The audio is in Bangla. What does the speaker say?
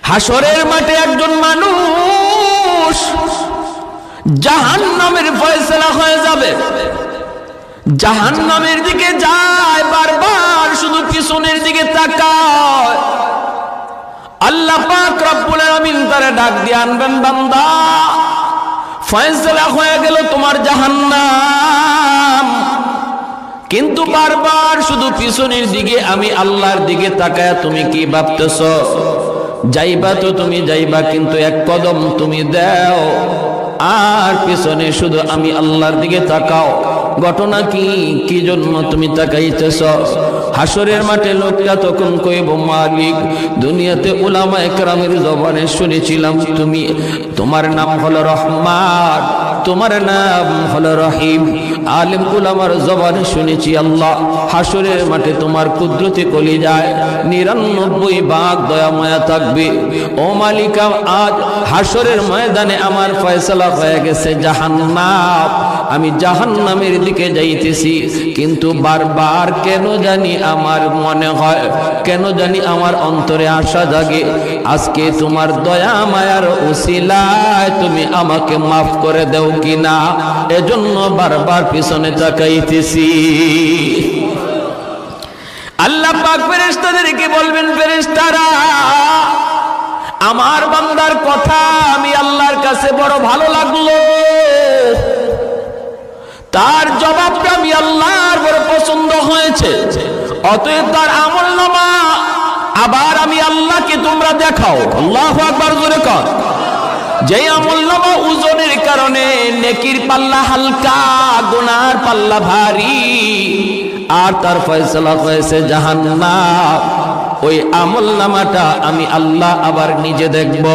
হাসরের মাঠে একজন মানুষ জাহান্নামের ফয়সালা হয়ে যাবে, জাহান্নামের দিকে যায়, বারবার শুধু পিছনের দিকে তাকায়। আল্লাহ পাক রব্বুল আলামিন তারে ডাক দিয়ে আনবেন, বান্দা ফয়সালা হয়ে গেল তোমার জাহান্নাম, কিন্তু বারবার শুধু পিছনের দিকে আমি আল্লাহর দিকে তাকায় তুমি কি ভাবতেছ? যাইবা তো তুমি যাইবা, কিন্তু এক কদম তুমি দাও আর পিছনে শুধু আমি আল্লাহর দিকে তাকাও। ঘটনা কি, কি জন্য তুমি তাকাইতেছ? হাসরের মাঠে লোকটা তখন কইব, মালিক দুনিয়াতে উলামায়ে কেরামের জবানে শুনেছিলাম তুমি, তোমার নাম হলো রহমান, তোমার নাম হলো রহিম। আলেম উলামার জবানে শুনেছি আল্লাহ হাসরের মাঠে তোমার কুদরতে কলিজায় 99 ভাগ দয়া মায়া থাকবে। ও মালিক, আজ হাসরের ময়দানে আমার ফয়সালা হয়ে গেছে জাহান্নাম, আমি জাহান্নামের দিকে যাইতেছি, কিন্তু বারবার কেন জানি আমার মনে হয়, কেন জানি আমার অন্তরে আশা জাগে, আজকে তোমার দয়া মায়ার উসিলায় তুমি আমাকে মাফ করে দাও কিনা, এজন্য বারবার পিছনে তাকাইতেছি। আল্লাহ পাক ফেরেশতাদেরকে বলবেন, ফেরেশতারা আমার বান্দার কথা আমি আল্লাহর কাছে বড় ভালো লাগলো, তার জবাবটা আমি আল্লাহর বড় পছন্দ হয়েছে, অতএব তার আমলনামা আবার আমি আল্লাহকে তোমরা দেখাও। আল্লাহু আকবার, জোরে কর। যে আমলনামা ওজনের কারণে নেকির পাল্লা হালকা, গুনার পাল্লা ভারী, আর তার ফয়সালা হয়েছে জাহান্নাম, ওই আমলনামাটা আমি আল্লাহ আবার নিজে দেখব।